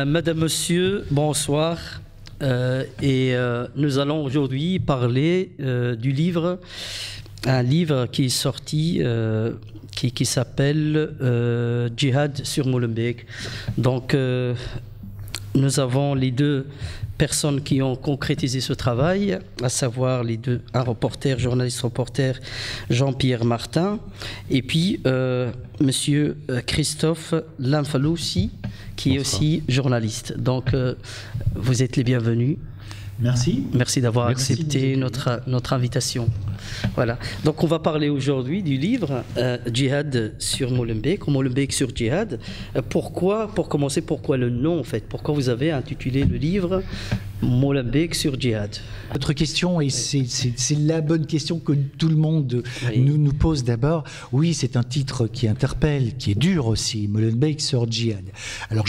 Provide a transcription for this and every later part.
Madame, Monsieur, bonsoir. Nous allons aujourd'hui parler du livre, un livre qui est sorti, qui s'appelle Djihad sur Molenbeek. Donc, nous avons les deux personnes qui ont concrétisé ce travail, à savoir un reporter, journaliste reporter, Jean-Pierre Martin, et puis Monsieur Christophe Lamfaloussi, qui est aussi journaliste. Donc, vous êtes les bienvenus. Merci. Merci d'avoir accepté notre invitation. Voilà. Donc, on va parler aujourd'hui du livre Djihad sur Molenbeek, ou Molenbeek sur Djihad. Pourquoi, pour commencer, pourquoi le nom en fait? Pourquoi vous avez intitulé le livre Molenbeek sur Djihad? Votre question, et c'est la bonne question que tout le monde nous pose d'abord. Oui, c'est un titre qui interpelle, qui est dur aussi, Molenbeek sur Djihad. Alors,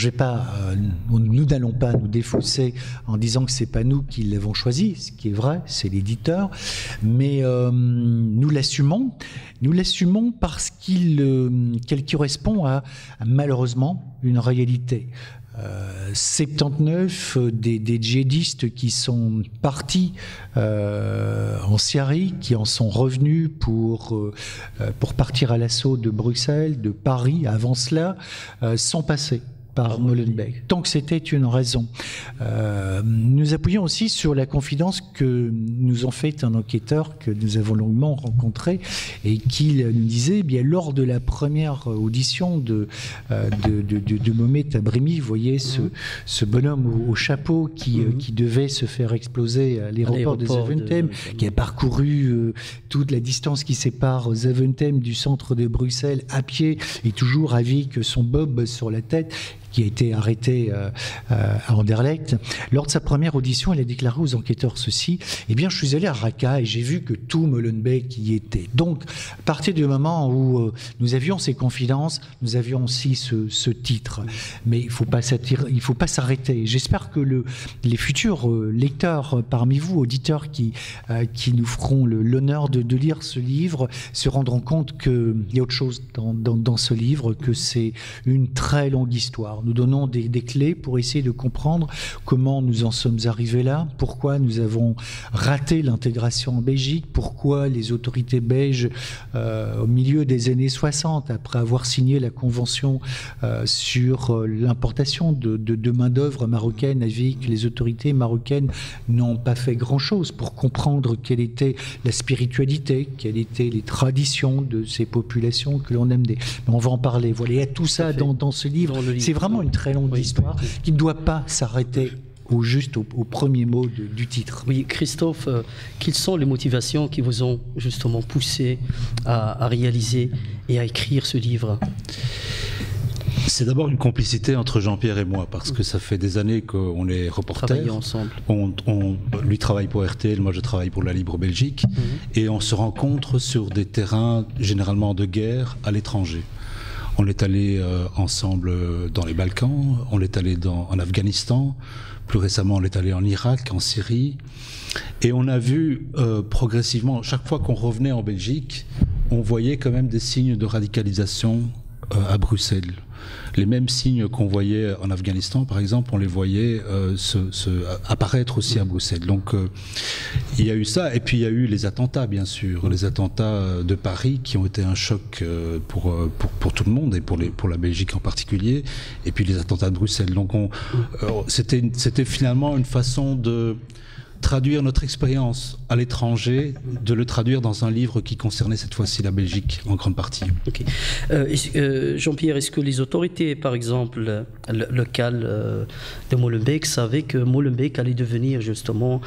nous n'allons pas nous défausser en disant que c'est pas nous qui l'avons choisi, ce qui est vrai, c'est l'éditeur, mais nous l'assumons parce qu'elle correspond à malheureusement une réalité. 79 des djihadistes qui sont partis en Syrie, qui en sont revenus pour partir à l'assaut de Bruxelles, de Paris, avant cela, sont passés par Molenbeek. Donc c'était une raison. Nous appuyons aussi sur la confidence que nous ont fait un enquêteur que nous avons longuement rencontré et qui nous disait, eh bien, lors de la première audition de Mohamed Abrimi, vous voyez ce bonhomme au chapeau qui devait se faire exploser à l'aéroport de Zaventem, qui a parcouru toute la distance qui sépare Zaventem du centre de Bruxelles à pied et toujours avec son bob sur la tête, qui a été arrêté à Anderlecht. Lors de sa première audition, elle a déclaré aux enquêteurs ceci: eh bien, je suis allé à Raqqa et j'ai vu que tout Molenbeek y était. Donc, à partir du moment où nous avions ces confidences, nous avions aussi ce titre. Mais il ne faut pas s'arrêter. J'espère que les futurs lecteurs parmi vous, auditeurs qui nous feront l'honneur de lire ce livre, se rendront compte qu'il y a autre chose dans ce livre, que c'est une très longue histoire. Nous donnons des clés pour essayer de comprendre comment nous en sommes arrivés là, pourquoi nous avons raté l'intégration en Belgique, pourquoi les autorités belges, au milieu des années 60, après avoir signé la convention sur l'importation de main-d'œuvre marocaine, avec les autorités marocaines, n'ont pas fait grand-chose pour comprendre quelle était la spiritualité, quelles étaient les traditions de ces populations que l'on aime. Mais on va en parler. Voilà, il y a tout ça dans ce livre. C'est vraiment une très longue histoire qui ne doit pas s'arrêter au premier mot du titre. Oui, Christophe, quelles sont les motivations qui vous ont justement poussé à réaliser et à écrire ce livre? C'est d'abord une complicité entre Jean-Pierre et moi, parce que ça fait des années qu'on est reporters. Travailler ensemble. Lui travaille pour RTL, moi je travaille pour la Libre Belgique, et on se rencontre sur des terrains généralement de guerre à l'étranger. On est allé ensemble dans les Balkans, on est allé en Afghanistan, plus récemment on est allé en Irak, en Syrie, et on a vu progressivement, chaque fois qu'on revenait en Belgique, on voyait quand même des signes de radicalisation à Bruxelles. Les mêmes signes qu'on voyait en Afghanistan, par exemple, on les voyait apparaître aussi à Bruxelles. Donc, il y a eu ça. Et puis, il y a eu les attentats, bien sûr. Les attentats de Paris qui ont été un choc pour tout le monde et pour la Belgique en particulier. Et puis, les attentats de Bruxelles. Donc, c'était finalement une façon de traduire notre expérience à l'étranger, de le traduire dans un livre qui concernait cette fois-ci la Belgique en grande partie. Okay. Jean-Pierre, est-ce que les autorités, par exemple locales de Molenbeek, savaient que Molenbeek allait devenir justement,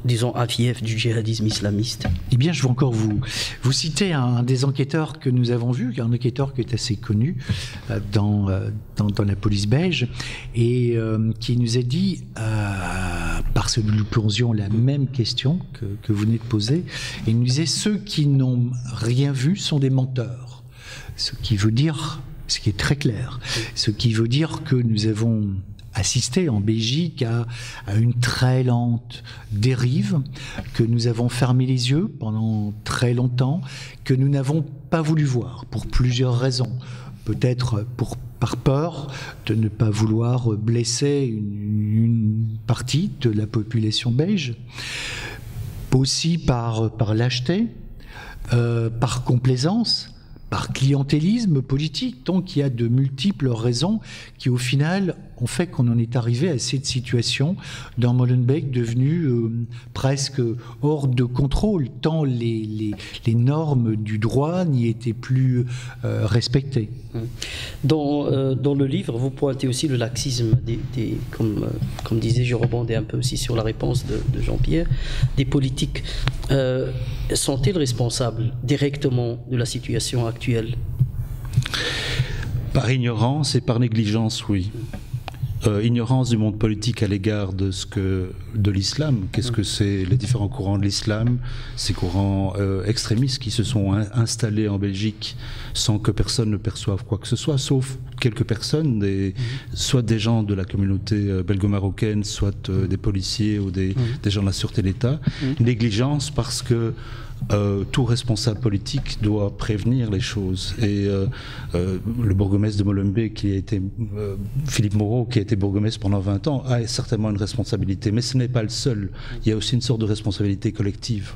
disons, un fief du djihadisme islamiste? Eh bien, je vais encore vous citer un des enquêteurs que nous avons vu, un enquêteur qui est assez connu dans la police belge, et qui nous a dit, parce que nous lui posions la même question que vous venez de poser, et il nous disait: ceux qui n'ont rien vu sont des menteurs. Ce qui veut dire, ce qui est très clair, ce qui veut dire que nous avons assisté en Belgique à une très lente dérive, que nous avons fermé les yeux pendant très longtemps, que nous n'avons pas voulu voir pour plusieurs raisons. peut-être par peur de ne pas vouloir blesser une partie de la population belge, aussi par lâcheté, par complaisance, par clientélisme politique. Donc il y a de multiples raisons qui au final ont fait qu'on en est arrivé à cette situation dans Molenbeek devenue presque hors de contrôle, tant les normes du droit n'y étaient plus respectées. Dans le livre, vous pointez aussi le laxisme comme disait, je rebondais un peu aussi sur la réponse de Jean-Pierre, des politiques. Sont-ils responsables directement de la situation actuelle? Par ignorance et par négligence, oui. Ignorance du monde politique à l'égard de l'islam. Qu'est-ce que c'est les différents courants de l'islam, ces courants extrémistes qui se sont installés en Belgique sans que personne ne perçoive quoi que ce soit, sauf quelques personnes, soit des gens de la communauté belgo-marocaine, soit des policiers ou des gens de la sûreté de l'État. Négligence parce que tout responsable politique doit prévenir les choses. Et le bourgmestre de Molenbeek, qui a été Philippe Moreau, qui a été bourgmestre pendant 20 ans, a certainement une responsabilité. Mais ce n'est pas le seul. Il y a aussi une sorte de responsabilité collective.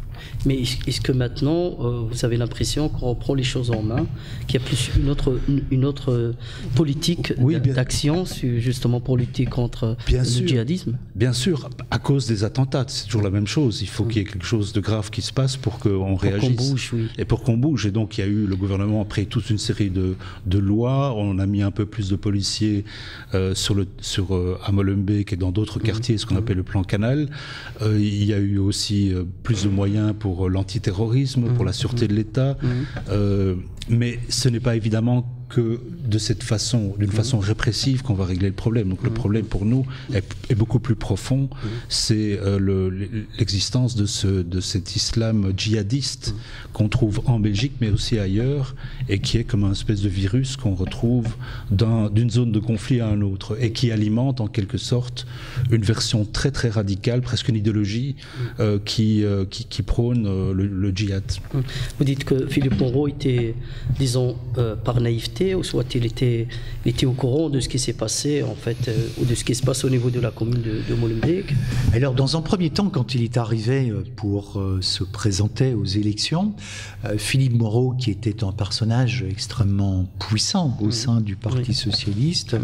Mais est-ce que maintenant, vous avez l'impression qu'on reprend les choses en main, qu'il y a plus une autre politique d'action, justement pour lutter contre le djihadisme? Bien sûr, à cause des attentats, c'est toujours la même chose. Il faut qu'il y ait quelque chose de grave qui se passe pour qu'on réagisse. Pour qu'on bouge, oui. Et pour qu'on bouge. Et donc, il y a eu, le gouvernement a pris toute une série de lois. On a mis un peu plus de policiers à Molenbeek et dans d'autres quartiers, ce qu'on appelle le plan Canal. Il y a eu aussi plus de moyens pour l'antiterrorisme, pour la sûreté de l'État. Mais ce n'est pas évidemment que d'une façon répressive qu'on va régler le problème. Donc le problème pour nous est beaucoup plus profond. C'est l'existence de cet islam djihadiste qu'on trouve en Belgique, mais aussi ailleurs, et qui est comme un espèce de virus qu'on retrouve d'une zone de conflit à une autre, et qui alimente en quelque sorte une version très très radicale, presque une idéologie qui prône le djihad. Vous dites que Philippe Moreau était, disons, par naïveté, ou soit il était au courant de ce qui s'est passé, en fait, ou de ce qui se passe au niveau de la commune de Molenbeek? Alors, dans un premier temps, quand il est arrivé pour se présenter aux élections, Philippe Moreau, qui était un personnage extrêmement puissant au sein du Parti socialiste,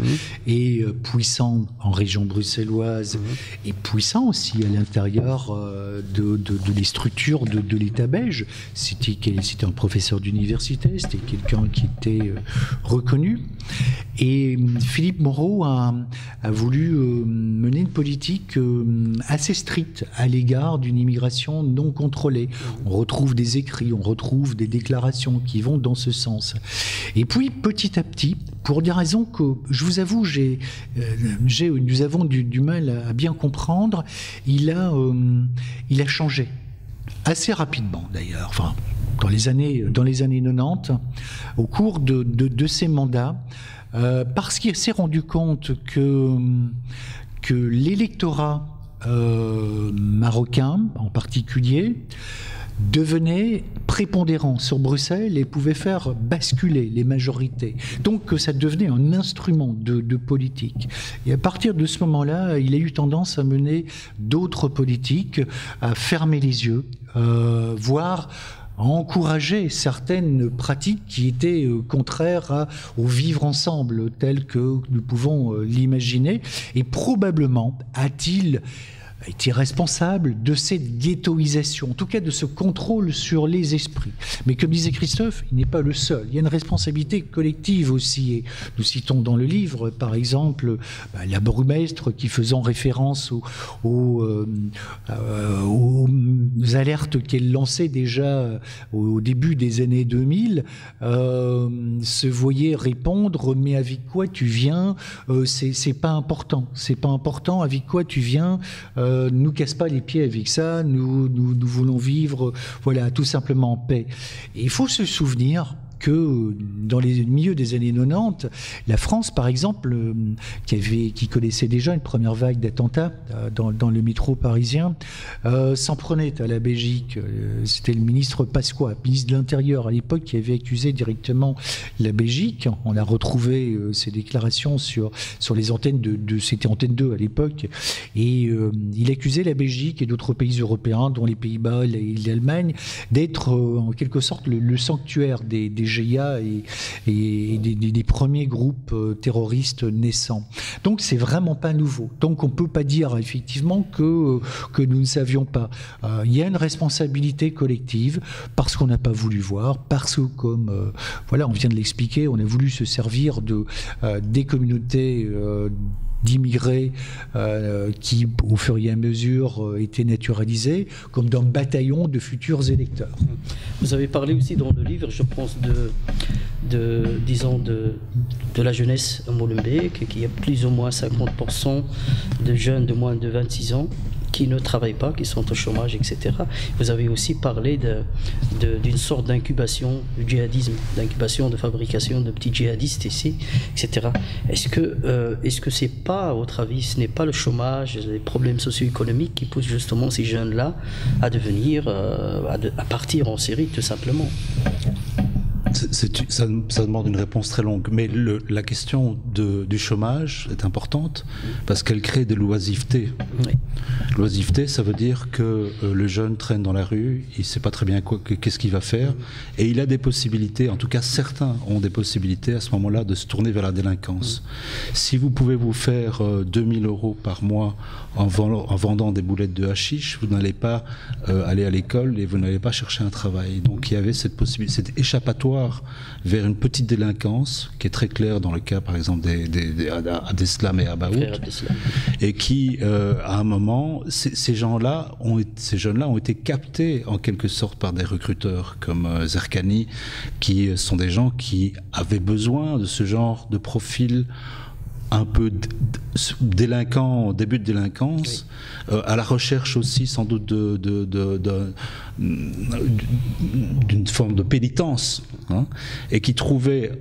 et puissant en région bruxelloise, et puissant aussi à l'intérieur des structures de l'État belge. C'était un professeur d'université, c'était quelqu'un qui était reconnu. Et Philippe Moreau a voulu mener une politique assez stricte à l'égard d'une immigration non contrôlée. On retrouve des écrits, on retrouve des déclarations qui vont dans ce sens. Et puis, petit à petit, pour des raisons que, je vous avoue, nous avons du mal à bien comprendre, il a changé. Assez rapidement, d'ailleurs. Enfin, dans les années 90, au cours de ses mandats, parce qu'il s'est rendu compte que l'électorat marocain, en particulier, devenait prépondérant sur Bruxelles et pouvait faire basculer les majorités. Donc ça devenait un instrument de politique. Et à partir de ce moment-là, il a eu tendance à mener d'autres politiques, à fermer les yeux, voire à encourager certaines pratiques qui étaient contraires au vivre ensemble tel que nous pouvons l'imaginer. Et probablement a-t-il été responsable de cette ghettoisation, en tout cas de ce contrôle sur les esprits. Mais comme disait Christophe, il n'est pas le seul. Il y a une responsabilité collective aussi. Et nous citons dans le livre, par exemple, la bourgmestre qui, faisant référence aux alertes qu'elle lançait déjà au début des années 2000, se voyait répondre « Mais avec quoi tu viens ? C'est pas important. C'est pas important. Avec quoi tu viens ? Nous casse pas les pieds avec ça, nous voulons vivre, voilà, tout simplement en paix. Et il faut se souvenir que dans les milieux des années 90, la France, par exemple, qui connaissait déjà une première vague d'attentats dans le métro parisien, s'en prenait à la Belgique. C'était le ministre Pasqua, ministre de l'Intérieur à l'époque, qui avait accusé directement la Belgique. On a retrouvé ses déclarations sur les antennes c'était Antenne 2 à l'époque, et il accusait la Belgique et d'autres pays européens, dont les Pays-Bas et l'Allemagne, d'être en quelque sorte le sanctuaire des GIA et des premiers groupes terroristes naissants. Donc c'est vraiment pas nouveau. Donc on peut pas dire effectivement que nous ne savions pas. Il y a une responsabilité collective parce qu'on n'a pas voulu voir, parce que comme voilà, on vient de l'expliquer, on a voulu se servir des communautés d'immigrés qui, au fur et à mesure, étaient naturalisés comme d'un bataillon de futurs électeurs. Vous avez parlé aussi dans le livre, je pense, disons de la jeunesse à Molenbeek, qu'il y a plus ou moins 50% de jeunes de moins de 26 ans qui ne travaillent pas, qui sont au chômage, etc. Vous avez aussi parlé d'une sorte d'incubation du djihadisme, d'incubation de fabrication de petits djihadistes ici, etc. Est-ce que c'est pas, à votre avis, ce n'est pas le chômage, les problèmes socio-économiques qui poussent justement ces jeunes-là à devenir, à partir en Syrie, tout simplement? Ça demande une réponse très longue, mais la question du chômage est importante parce qu'elle crée de l'oisiveté. Oui. L'oisiveté, ça veut dire que le jeune traîne dans la rue, il ne sait pas très bien qu'est-ce qu'il va faire, et il a des possibilités, en tout cas certains ont des possibilités à ce moment-là de se tourner vers la délinquance. Si vous pouvez vous faire 2000 € par mois en vendant des boulettes de hashish, vous n'allez pas aller à l'école et vous n'allez pas chercher un travail. Donc il y avait cette possibilité, cet échappatoire vers une petite délinquance qui est très claire dans le cas par exemple d'Abdeslam et Abaout, et qui à un moment ces jeunes-là ont été captés en quelque sorte par des recruteurs comme Zerkani, qui sont des gens qui avaient besoin de ce genre de profil un peu délinquant, au début de délinquance, oui. À la recherche aussi sans doute d'une forme de pénitence, hein, et qui trouvaient,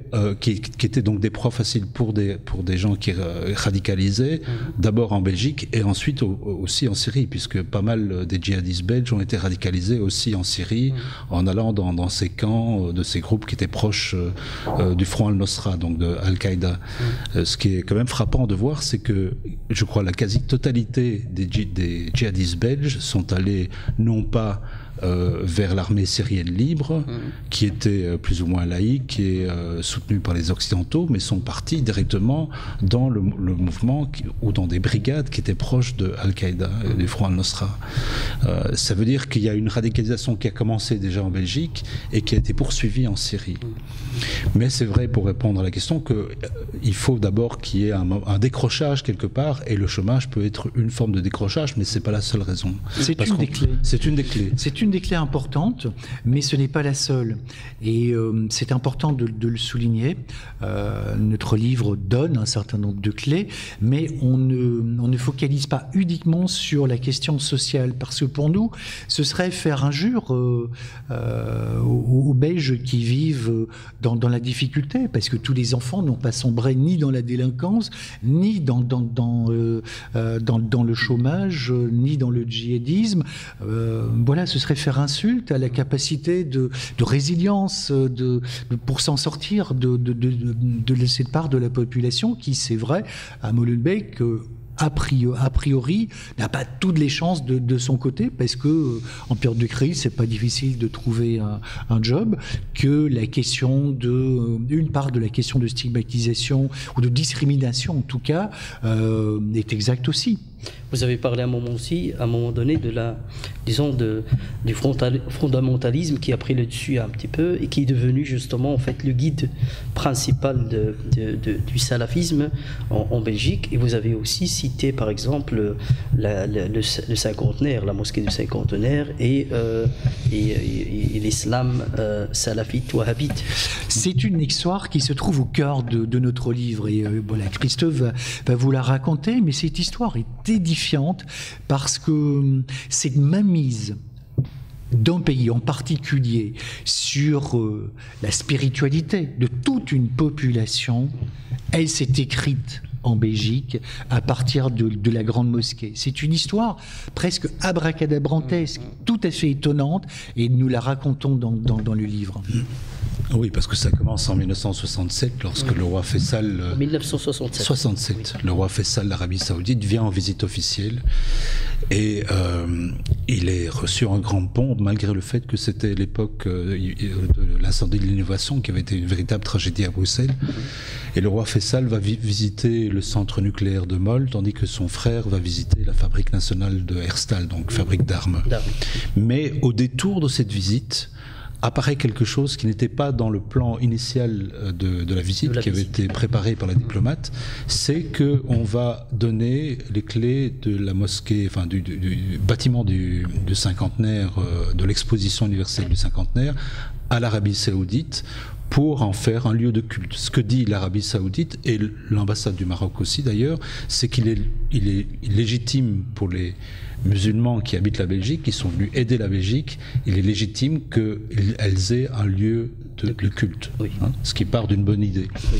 qui étaient donc des proies faciles pour des gens qui radicalisaient, d'abord en Belgique et ensuite aussi en Syrie, puisque pas mal des djihadistes belges ont été radicalisés aussi en Syrie, en allant dans ces camps de ces groupes qui étaient proches du Front al-Nosra, donc de Al-Qaïda. Ce qui est quand même frappant de voir, c'est que je crois la quasi-totalité des djihadistes belges sont allés non pas vers l'armée syrienne libre, qui était plus ou moins laïque et soutenue par les Occidentaux, mais sont partis directement dans le mouvement ou dans des brigades qui étaient proches de Al-Qaïda, du Front al-Nosra. Ça veut dire qu'il y a une radicalisation qui a commencé déjà en Belgique et qui a été poursuivie en Syrie. Mais c'est vrai, pour répondre à la question, qu'il faut d'abord qu'il y ait un décrochage quelque part, et le chômage peut être une forme de décrochage, mais c'est pas la seule raison. C'est une des clés. C'est une des clés. C'est une des clés importantes, mais ce n'est pas la seule. Et c'est important de le souligner. Notre livre donne un certain nombre de clés, mais on ne focalise pas uniquement sur la question sociale, parce que pour nous, ce serait faire injure aux Belges qui vivent dans la difficulté, parce que tous les enfants n'ont pas sombré ni dans la délinquance, ni dans le chômage, ni dans le djihadisme. Voilà, ce serait faire insulte à la capacité de résilience pour s'en sortir de cette part de la population qui, c'est vrai, à Molenbeek, a priori, n'a pas toutes les chances de son côté, parce que en période de crise, c'est pas difficile de trouver un job, que la question une part de la question de stigmatisation ou de discrimination, en tout cas, est exacte aussi. Vous avez parlé à un moment donné du fondamentalisme qui a pris le dessus un petit peu et qui est devenu justement en fait le guide principal du salafisme en Belgique. Et vous avez aussi cité par exemple le cinquantenaire, la mosquée du cinquantenaire et l'islam salafite wahhabite. C'est une histoire qui se trouve au cœur de notre livre, et voilà, Christophe va vous la raconter, mais cette histoire est édifiante parce que cette mainmise d'un pays en particulier sur la spiritualité de toute une population, elle s'est écrite en Belgique à partir de la Grande Mosquée. C'est une histoire presque abracadabrantesque, tout à fait étonnante, et nous la racontons dans le livre. Oui, parce que ça commence en 1967, lorsque le roi Faisal... 1967. Le roi Faisal d'Arabie Saoudite vient en visite officielle et il est reçu en grande pompe, malgré le fait que c'était l'époque de l'incendie de l'innovation, qui avait été une véritable tragédie à Bruxelles. Et le roi Faisal va visiter le centre nucléaire de Mol, tandis que son frère va visiter la fabrique nationale de Herstal, donc fabrique d'armes. Mais au détour de cette visite, apparaît quelque chose qui n'était pas dans le plan initial de la visite, qui avait été préparé par la diplomate, c'est qu'on va donner les clés de la mosquée, enfin du bâtiment du cinquantenaire, de l'exposition universelle du cinquantenaire, à l'Arabie Saoudite, pour en faire un lieu de culte. Ce que dit l'Arabie Saoudite, et l'ambassade du Maroc aussi d'ailleurs, c'est qu'il est légitime pour les musulmans qui habitent la Belgique, qui sont venus aider la Belgique, il est légitime qu'elles aient un lieu de culte, oui. Ce qui part d'une bonne idée. Oui.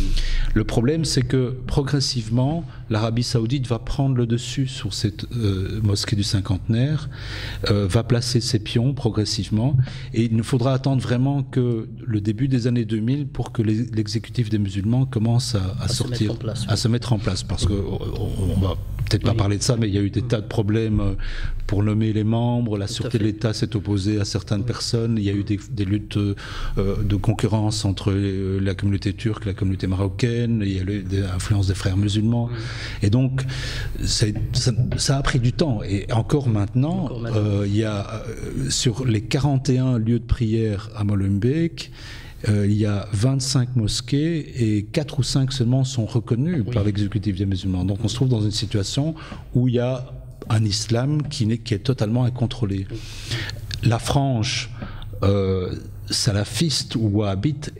Le problème, c'est que progressivement, l'Arabie Saoudite va prendre le dessus sur cette mosquée du cinquantenaire, va placer ses pions progressivement, et il nous faudra attendre vraiment que le début des années 2000 pour que l'exécutif des musulmans commence à sortir, à se mettre en place, parce que on va peut-être pas parler de ça, mais il y a eu des tas de problèmes pour nommer les membres, la sûreté de l'État s'est opposée à certaines personnes, il y a eu des luttes de concurrence entre la communauté turque et la communauté marocaine, il y a eu des influences des frères musulmans, et donc ça a pris du temps, et encore maintenant, il y a sur les 41 lieux de prière à Molenbeek, il y a 25 mosquées et 4 ou 5 seulement sont reconnues par l'exécutif des musulmans. Donc on se trouve dans une situation où il y a un islam qui est totalement incontrôlé. La frange salafiste ou wahhabite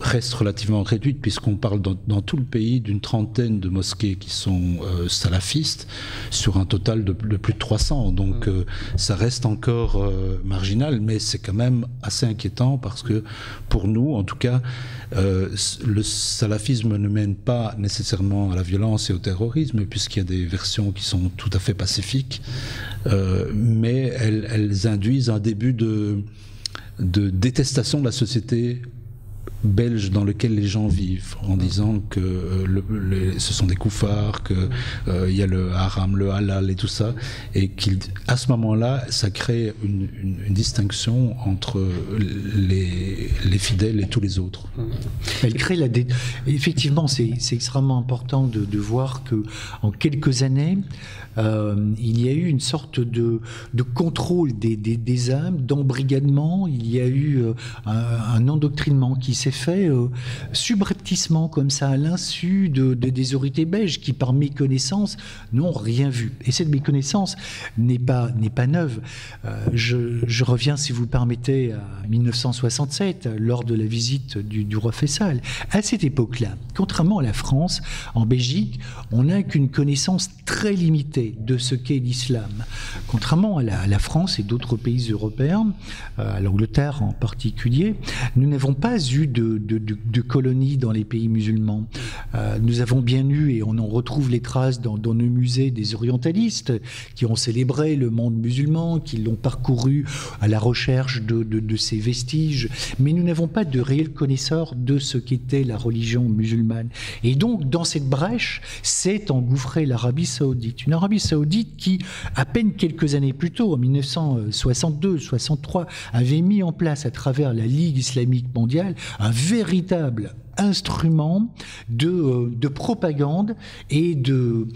reste relativement réduite, puisqu'on parle dans tout le pays d'une trentaine de mosquées qui sont salafistes sur un total de plus de 300. Donc ça reste encore marginal, mais c'est quand même assez inquiétant, parce que pour nous, en tout cas, le salafisme ne mène pas nécessairement à la violence et au terrorisme, puisqu'il y a des versions qui sont tout à fait pacifiques, mais elles induisent un début de détestation de la société belge dans lequel les gens vivent, en disant que ce sont des koufars, qu'il y a le haram, le halal et tout ça, et qu'à ce moment-là, ça crée une distinction entre les fidèles et tous les autres. Elle crée effectivement, c'est extrêmement important de voir que en quelques années, il y a eu une sorte de contrôle des âmes, d'embrigadement. Il y a eu un endoctrinement qui s'est fait subrepticement, comme ça, à l'insu des autorités belges qui, par méconnaissance, n'ont rien vu. Et cette méconnaissance n'est pas neuve. Je reviens, si vous le permettez, à 1967, lors de la visite du roi Faisal. À cette époque-là, contrairement à la France, en Belgique, on n'a qu'une connaissance très limitée de ce qu'est l'islam. Contrairement à la France et d'autres pays européens, à l'Angleterre en particulier, nous n'avons pas eu de colonies dans les pays musulmans. Nous avons bien eu, et on en retrouve les traces dans nos musées, des orientalistes qui ont célébré le monde musulman, qui l'ont parcouru à la recherche de ces vestiges, mais nous n'avons pas de réels connaisseurs de ce qu'était la religion musulmane. Et donc, dans cette brèche, s'est engouffrée l'Arabie Saoudite. Une Arabie Saoudite qui, à peine quelques années plus tôt, en 1962-63, avait mis en place, à travers la Ligue islamique mondiale, un véritable instrument de propagande et de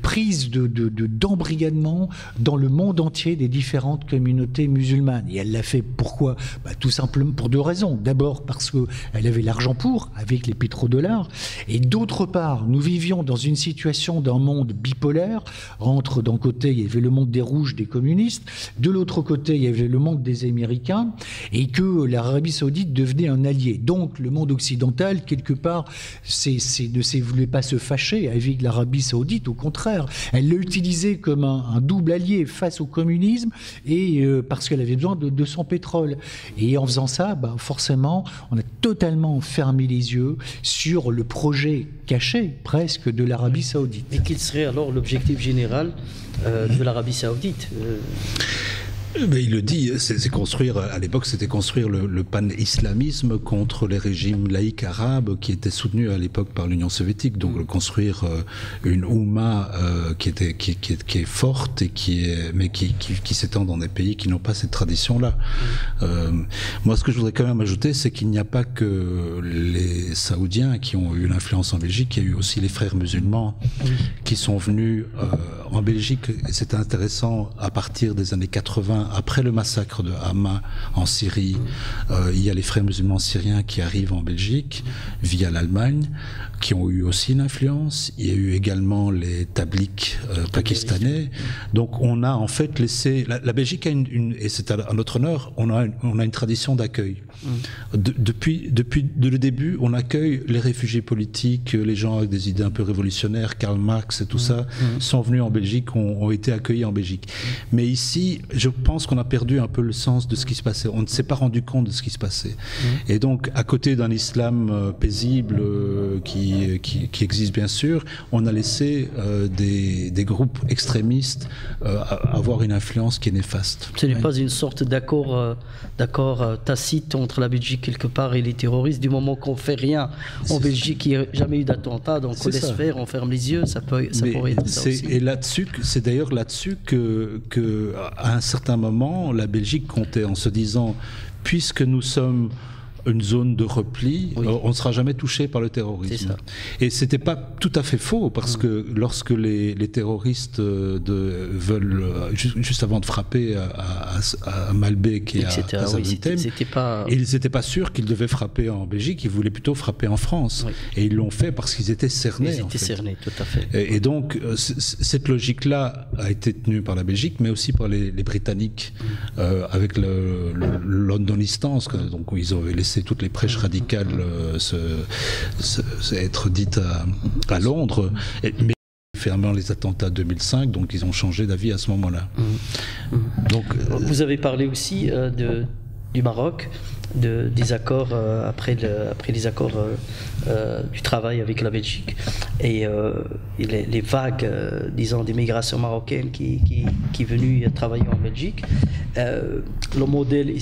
prise d'embrigadement dans le monde entier des différentes communautés musulmanes. Et elle l'a fait pourquoi ? Tout simplement pour deux raisons. D'abord parce qu'elle avait l'argent pour, avec les pétrodollars, et d'autre part, nous vivions dans une situation d'un monde bipolaire. Entre d'un côté, il y avait le monde des rouges, des communistes, de l'autre côté, il y avait le monde des Américains, et que l'Arabie Saoudite devenait un allié. Donc le monde occidental occidentale, quelque part, ne voulait pas se fâcher avec l'Arabie saoudite, au contraire. Elle l'a utilisé comme un double allié face au communisme, et parce qu'elle avait besoin de son pétrole. Et en faisant ça, forcément, on a totalement fermé les yeux sur le projet caché, presque, de l'Arabie saoudite. Et quel serait alors l'objectif général de l'Arabie saoudite? Mais il le dit, c'est construire, à l'époque c'était construire le pan-islamisme contre les régimes laïcs arabes qui étaient soutenus à l'époque par l'Union soviétique, donc construire une Oumma qui est forte et mais qui s'étend dans des pays qui n'ont pas cette tradition-là. Moi ce que je voudrais quand même ajouter, c'est qu'il n'y a pas que les Saoudiens qui ont eu l'influence en Belgique, il y a eu aussi les frères musulmans qui sont venus en Belgique, et c'est intéressant, à partir des années 80, après le massacre de Hama en Syrie, il y a les frères musulmans syriens qui arrivent en Belgique via l'Allemagne, qui ont eu aussi une influence. Il y a eu également les tabliks pakistanais. Donc on a en fait laissé... La Belgique a et c'est à notre honneur, on a une tradition d'accueil. Depuis le début, on accueille les réfugiés politiques, les gens avec des idées un peu révolutionnaires, Karl Marx et tout ça, sont venus en Belgique, ont été accueillis en Belgique. Mais ici, je pense qu'on a perdu un peu le sens de ce qui se passait. On ne s'est pas rendu compte de ce qui se passait. Et donc, à côté d'un islam paisible qui existe bien sûr, on a laissé des groupes extrémistes avoir une influence qui est néfaste. Ce n'est pas une sorte d'accord tacite entre la Belgique quelque part et les terroristes. Du moment qu'on ne fait rien en Belgique, il n'y a jamais eu d'attentat, donc on laisse faire, on ferme les yeux, ça pourrait être ça aussi. Et là-dessus, c'est d'ailleurs là-dessus que à un certain moment, la Belgique comptait en se disant, puisque nous sommes une zone de repli, on ne sera jamais touché par le terrorisme. Et c'était pas tout à fait faux, parce que lorsque les terroristes veulent, juste avant de frapper à Malbec et à Zaventem, ils n'étaient pas sûrs qu'ils devaient frapper en Belgique, ils voulaient plutôt frapper en France. Et ils l'ont fait parce qu'ils étaient cernés. Ils étaient cernés, tout à fait. Et donc, cette logique-là a été tenue par la Belgique, mais aussi par les Britanniques, avec le Londonistan, donc ils ont laissé toutes les prêches radicales être dites à Londres, mais fermant les attentats 2005, donc ils ont changé d'avis à ce moment-là. Donc, vous avez parlé aussi du Maroc, des accords après les accords du travail avec la Belgique et les vagues, disons, d'immigration marocaine qui est venue travailler en Belgique. Le modèle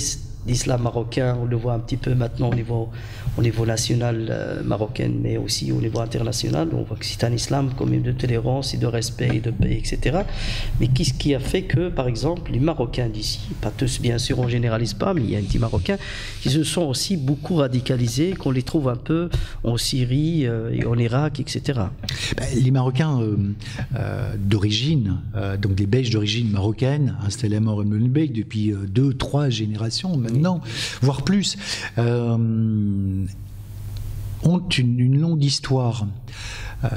l'islam marocain, on le voit un petit peu maintenant au niveau national marocain, mais aussi au niveau international. On voit que c'est un islam quand même de tolérance et de respect et de paix, etc. Mais qu'est-ce qui a fait que, par exemple, les Marocains d'ici, pas tous bien sûr, on ne généralise pas, mais il y a un petit Marocain qui se sont aussi beaucoup radicalisés, qu'on les trouve un peu en Syrie et en Irak, etc. Les Marocains d'origine, donc les Belges d'origine marocaine, installés à Molenbeek depuis 2-3 générations maintenant, voire plus, ont une longue histoire.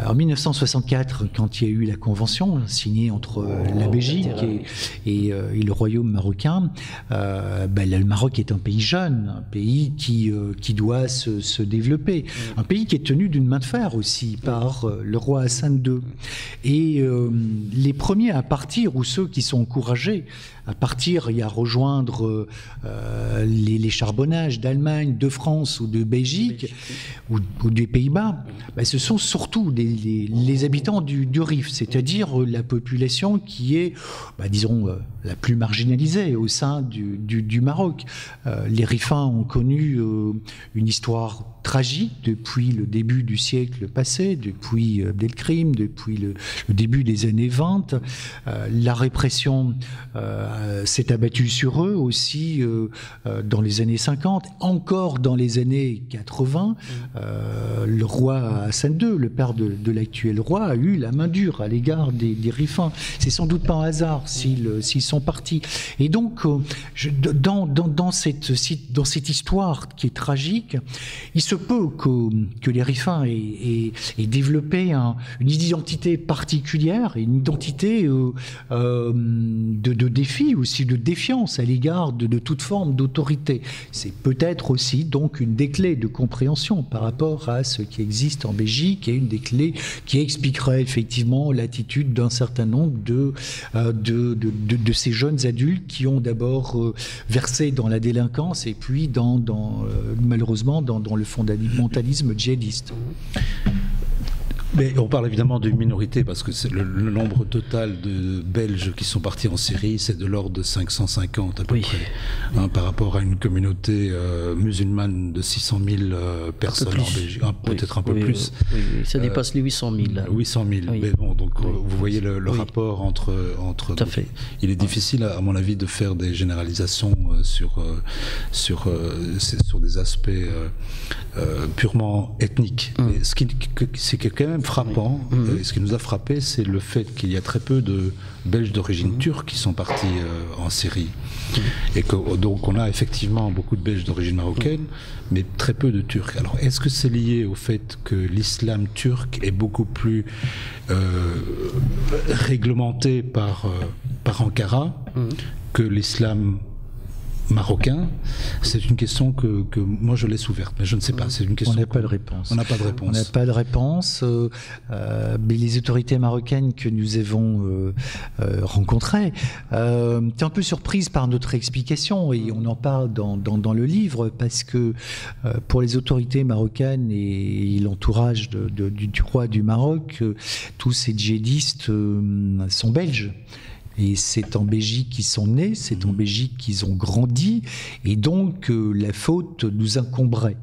En 1964, quand il y a eu la convention signée entre la Belgique et le Royaume marocain, le Maroc est un pays jeune, un pays qui doit se développer, un pays qui est tenu d'une main de fer aussi par le roi Hassan II. Et les premiers à partir, ou ceux qui sont encouragés à partir et à rejoindre les charbonnages d'Allemagne, de France ou de Belgique ou des Pays-Bas, ce sont surtout les habitants du Rif, c'est-à-dire la population qui est, disons, la plus marginalisée au sein du Maroc. Les Rifins ont connu une histoire tragique depuis le début du siècle passé, depuis Abdelkrim, depuis le début des années 20. La répression s'est abattue sur eux aussi dans les années 50, encore dans les années 80. Le roi Hassan II, le père de l'actuel roi, a eu la main dure à l'égard des Rifins. C'est sans doute pas un hasard s'ils sont partis. Et donc, dans cette histoire qui est tragique, ils se peut que les Rifains aient développé une identité particulière, une identité de défi, aussi de défiance à l'égard de toute forme d'autorité. C'est peut-être aussi donc une des clés de compréhension par rapport à ce qui existe en Belgique, et une des clés qui expliquerait effectivement l'attitude d'un certain nombre de ces jeunes adultes qui ont d'abord versé dans la délinquance et puis malheureusement dans le fondamentalisme djihadiste. Mais on parle évidemment d'une minorité parce que c'est le nombre total de Belges qui sont partis en Syrie, c'est de l'ordre de 550 à peu près, par rapport à une communauté musulmane de 600 000 personnes en Belgique, peut-être un peu plus. Oui, ça dépasse les 800 000. 800 000, mais bon, donc vous voyez le rapport entre Tout à fait. Il est difficile, à mon avis, de faire des généralisations sur des aspects purement ethniques. Mais c'est quand même frappant, et ce qui nous a frappé, c'est le fait qu'il y a très peu de Belges d'origine turque qui sont partis en Syrie. Et donc on a effectivement beaucoup de Belges d'origine marocaine, mais très peu de Turcs. Alors est-ce que c'est lié au fait que l'islam turc est beaucoup plus réglementé par Ankara que l'islam marocain? C'est une question que moi je laisse ouverte, mais je ne sais pas. C'est une question. On n'a pas de réponse. On n'a pas de réponse. On n'a pas de réponse. Mais les autorités marocaines que nous avons rencontrées étaient un peu surprises par notre explication, et on en parle dans le livre, parce que pour les autorités marocaines et l'entourage du roi du Maroc, tous ces djihadistes sont belges. Et c'est en Belgique qu'ils sont nés, c'est en Belgique qu'ils ont grandi, et donc la faute nous incomberait.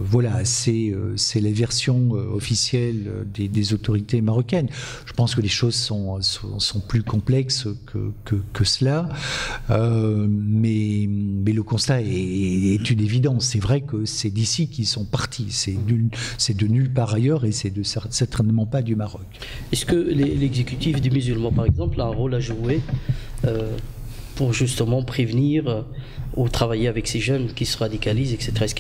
Voilà, c'est la version officielle des autorités marocaines. Je pense que les choses sont plus complexes que cela, mais le constat est une évidence. C'est vrai que c'est d'ici qu'ils sont partis, c'est de nulle part ailleurs, et c'est certainement pas du Maroc. Est-ce que l'exécutif des musulmans, par exemple, a un rôle à jouer pour justement prévenir ou travailler avec ces jeunes qui se radicalisent, etc. Est-ce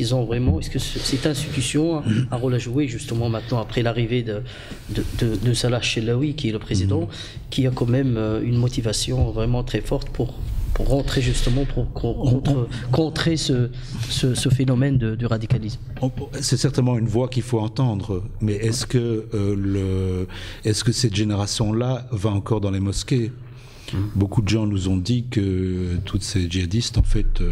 que cette institution a un rôle à jouer justement maintenant, après l'arrivée de Salah Chelaoui, qui est le président, qui a quand même une motivation vraiment très forte pour rentrer justement, pour contrer ce phénomène du radicalisme? C'est certainement une voix qu'il faut entendre, mais est-ce que cette génération-là va encore dans les mosquées? Beaucoup de gens nous ont dit que toutes ces djihadistes, en fait,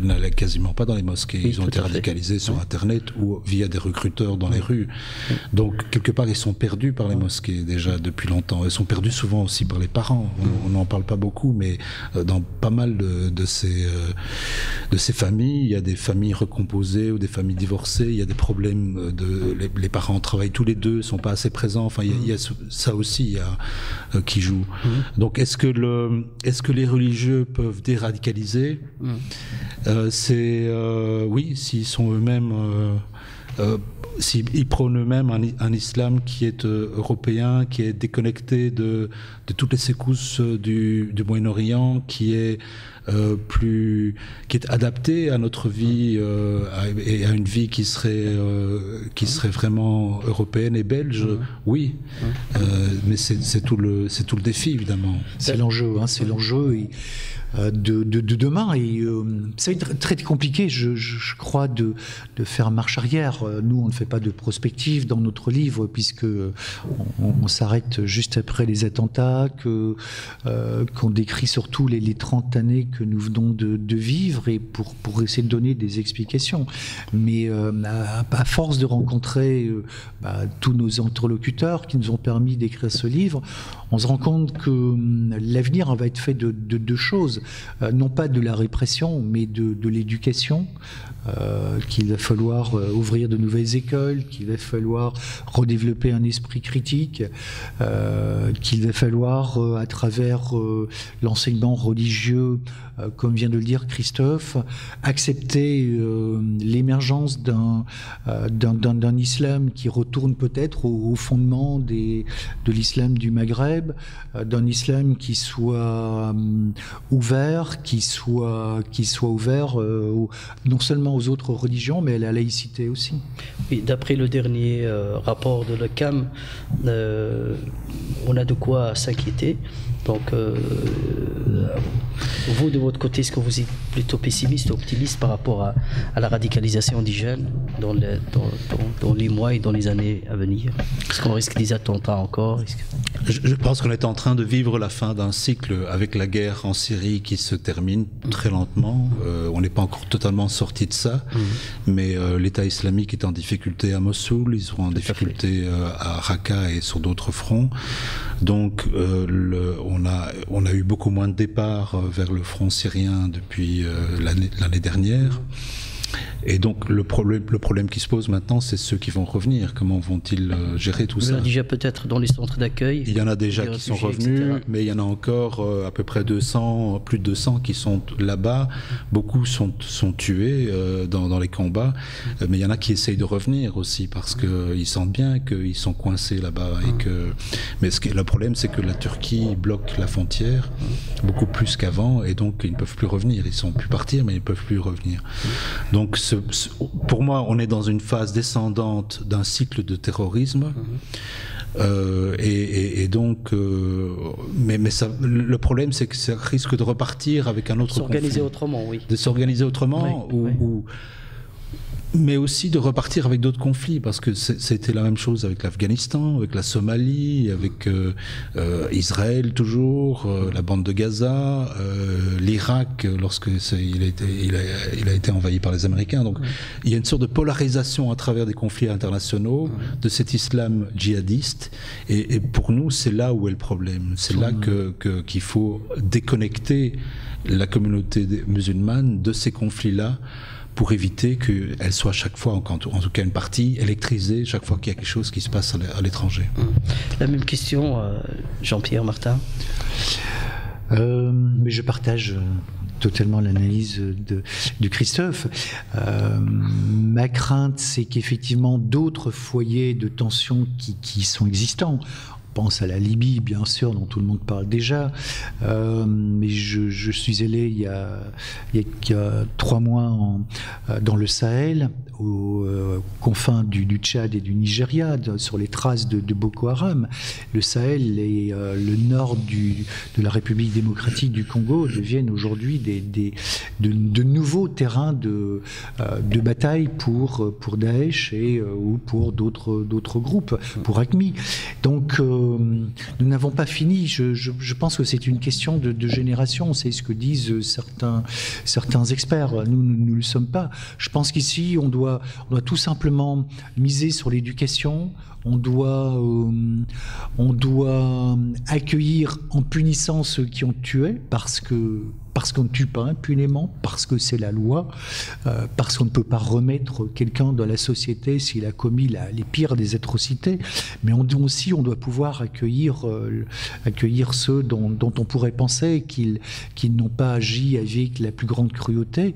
n'allaient quasiment pas dans les mosquées. Ils ont été radicalisés sur Internet ou via des recruteurs dans les rues. Donc, quelque part, ils sont perdus par les mosquées déjà depuis longtemps. Ils sont perdus souvent aussi par les parents. On n'en parle pas beaucoup, mais dans pas mal de ces familles, il y a des familles recomposées ou des familles divorcées. Il y a des problèmes les parents travaillent tous les deux, sont pas assez présents. Enfin, il y a ça aussi qui joue. Donc, est-ce que les religieux peuvent déradicaliser? Oui, s'ils sont eux-mêmes, s'ils prônent eux-mêmes un islam qui est européen, qui est déconnecté de toutes les secousses du Moyen-Orient, qui est adapté à notre vie et à une vie qui serait vraiment européenne et belge, oui. Mais c'est tout le défi, évidemment. C'est l'enjeu, c'est l'enjeu de demain, et ça va être très compliqué, je crois, de faire marche arrière. Nous, on ne fait pas de prospective dans notre livre, puisque on s'arrête juste après les attentats, qu'on décrit surtout les 30 années que nous venons de vivre, et pour essayer de donner des explications. Mais à force de rencontrer tous nos interlocuteurs qui nous ont permis d'écrire ce livre, on se rend compte que l'avenir va être fait de deux choses. Non pas de la répression, mais de l'éducation, qu'il va falloir ouvrir de nouvelles écoles, qu'il va falloir redévelopper un esprit critique, qu'il va falloir, à travers l'enseignement religieux, comme vient de le dire Christophe, accepter l'émergence d'un islam qui retourne peut-être au fondement de l'islam du Maghreb, d'un islam qui soit ouvert, qui soit ouvert non seulement aux autres religions, mais à la laïcité aussi. Oui, d'après le dernier rapport de l'OCAM, on a de quoi s'inquiéter. Donc, vous, de votre côté, est-ce que vous êtes plutôt pessimiste ou optimiste par rapport à la radicalisation des jeunes dans les mois et dans les années à venir? Est-ce qu'on risque des attentats encore? Je pense qu'on est en train de vivre la fin d'un cycle avec la guerre en Syrie qui se termine très lentement. On n'est pas encore totalement sorti de ça, mais l'État islamique est en difficulté à Mossoul, ils seront en difficulté à Raqqa et sur d'autres fronts. Donc, on a eu beaucoup moins de départs vers le front syrien depuis l'année dernière. Et donc le problème qui se pose maintenant, c'est ceux qui vont revenir. Comment vont-ils gérer tout ça? Il y en a déjà peut-être dans les centres d'accueil. Il y en a déjà qui sont revenus, etc. Mais il y en a encore à peu près 200, plus de 200 qui sont là-bas. Beaucoup sont tués dans les combats, mais il y en a qui essayent de revenir aussi parce qu'ils sentent bien qu'ils sont coincés là-bas. Mais le problème, c'est que la Turquie bloque la frontière beaucoup plus qu'avant, et donc ils ne peuvent plus revenir. Ils sont pu partir, mais ils ne peuvent plus revenir. Donc pour moi, on est dans une phase descendante d'un cycle de terrorisme. Et donc, mais ça, le problème, c'est que ça risque de repartir avec un autre conflit. S'organiser autrement, oui. De s'organiser autrement, oui, mais aussi de repartir avec d'autres conflits, parce que c'était la même chose avec l'Afghanistan, avec la Somalie, avec Israël toujours, la bande de Gaza, l'Irak lorsque il a été envahi par les Américains. Donc il y a une sorte de polarisation à travers des conflits internationaux de cet islam djihadiste, et pour nous c'est là où est le problème. C'est là qu'il faut déconnecter la communauté musulmane de ces conflits-là, pour éviter qu'elle soit chaque fois, en tout cas une partie, électrisée chaque fois qu'il y a quelque chose qui se passe à l'étranger. La même question, Jean-Pierre Martin. Mais je partage totalement l'analyse de Christophe. Ma crainte, c'est qu'effectivement d'autres foyers de tension qui sont existants. Je pense à la Libye, bien sûr, dont tout le monde parle déjà. Mais je suis allé il y a 3 mois dans le Sahel, aux confins du Tchad et du Nigeria, sur les traces de Boko Haram. Le Sahel et le nord de la République démocratique du Congo deviennent aujourd'hui de nouveaux terrains de bataille pour Daesh ou pour d'autres groupes, pour AQMI. Donc, nous n'avons pas fini. Je pense que c'est une question de génération. C'est ce que disent certains experts. Nous ne le sommes pas. Je pense qu'ici, on doit tout simplement miser sur l'éducation. On doit accueillir en punissant ceux qui ont tué, parce qu'on ne tue pas impunément, parce que c'est la loi, parce qu'on ne peut pas remettre quelqu'un dans la société s'il a commis les pires des atrocités. Mais on doit pouvoir accueillir ceux dont on pourrait penser qu'ils n'ont pas agi avec la plus grande cruauté.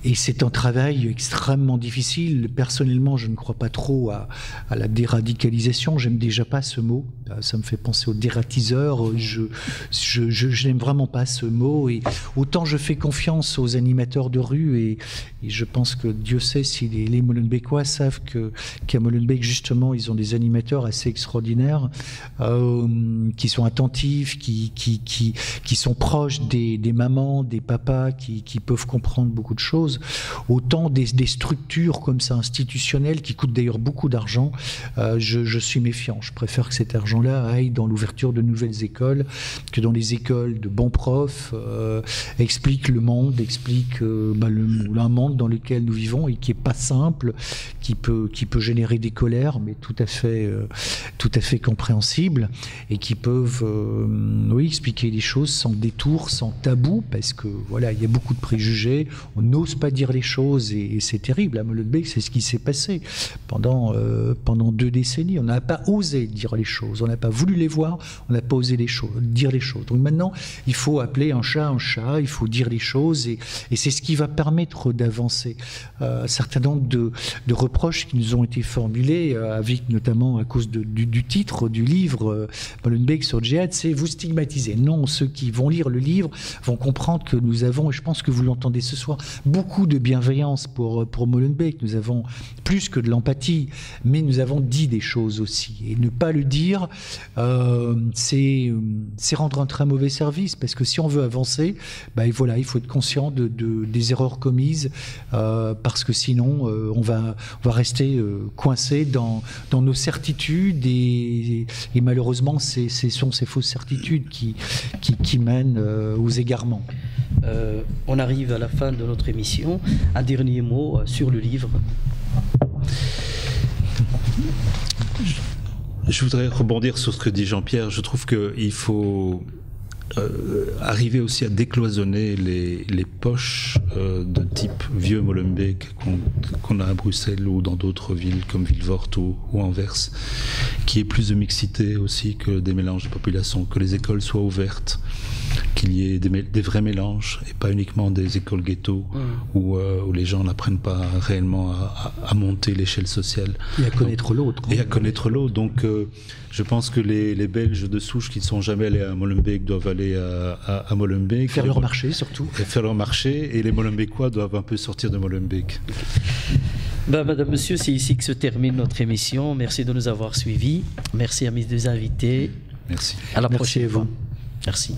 Et c'est un travail extrêmement difficile. Personnellement, je ne crois pas trop à la déradicalisation. J'aime déjà pas ce mot. Ça me fait penser au dératiseur. Je n'aime vraiment pas ce mot. Et autant je fais confiance aux animateurs de rue, et je pense que Dieu sait si les Molenbeekois savent qu'à Molenbeek, justement, ils ont des animateurs assez extraordinaires, qui sont attentifs, qui sont proches des mamans, des papas, qui peuvent comprendre beaucoup de choses. Autant des structures comme ça institutionnelles qui coûtent d'ailleurs beaucoup d'argent, je suis méfiant. Je préfère que cet argent-là aille dans l'ouverture de nouvelles écoles, que dans les écoles de bons profs, explique le monde, explique un monde dans lequel nous vivons et qui est pas simple, qui peut générer des colères, mais tout à fait compréhensibles, et qui peuvent expliquer les choses sans détour, sans tabou, parce que voilà, il y a beaucoup de préjugés, on n'ose pas dire les choses, et c'est terrible. À Molenbeek, c'est ce qui s'est passé pendant 2 décennies. On n'a pas osé dire les choses, on n'a pas voulu les voir, on n'a pas osé dire les choses. Donc maintenant, il faut appeler un chat, il faut dire les choses, et c'est ce qui va permettre d'avancer. Un certain nombre de reproches qui nous ont été formulés, avec notamment à cause du titre du livre Molenbeek sur Djihad, c'est vous stigmatiser. Non, ceux qui vont lire le livre vont comprendre que nous avons, et je pense que vous l'entendez ce soir, beaucoup de bienveillance pour Molenbeek. Nous avons plus que de l'empathie, mais nous avons dit des choses aussi. Et ne pas le dire, c'est rendre un très mauvais service, parce que si on veut avancer, voilà, il faut être conscient des erreurs commises, parce que sinon on va rester coincé dans nos certitudes, et malheureusement ce sont ces fausses certitudes qui mènent aux égarements. On arrive à la fin de notre émission. Un dernier mot sur le livre. Je voudrais rebondir sur ce que dit Jean-Pierre. Je trouve qu'il faut arriver aussi à décloisonner les poches de type vieux Molenbeek qu'on a à Bruxelles ou dans d'autres villes comme Vilvoorde ou Anvers, qui est plus de mixité aussi que des mélanges de population, que les écoles soient ouvertes, qu'il y ait des vrais mélanges et pas uniquement des écoles ghetto où les gens n'apprennent pas réellement à monter l'échelle sociale. Et à connaître l'autre. Et à connaître l'autre. Donc je pense que les Belges de souche qui ne sont jamais allés à Molenbeek doivent aller à Molenbeek. Faire leur marché surtout. Faire leur marché, et les Molenbeekois doivent un peu sortir de Molenbeek. Madame, Monsieur, c'est ici que se termine notre émission. Merci de nous avoir suivis. Merci à mes 2 invités. Merci. À la Merci prochaine à vous. fois. Merci.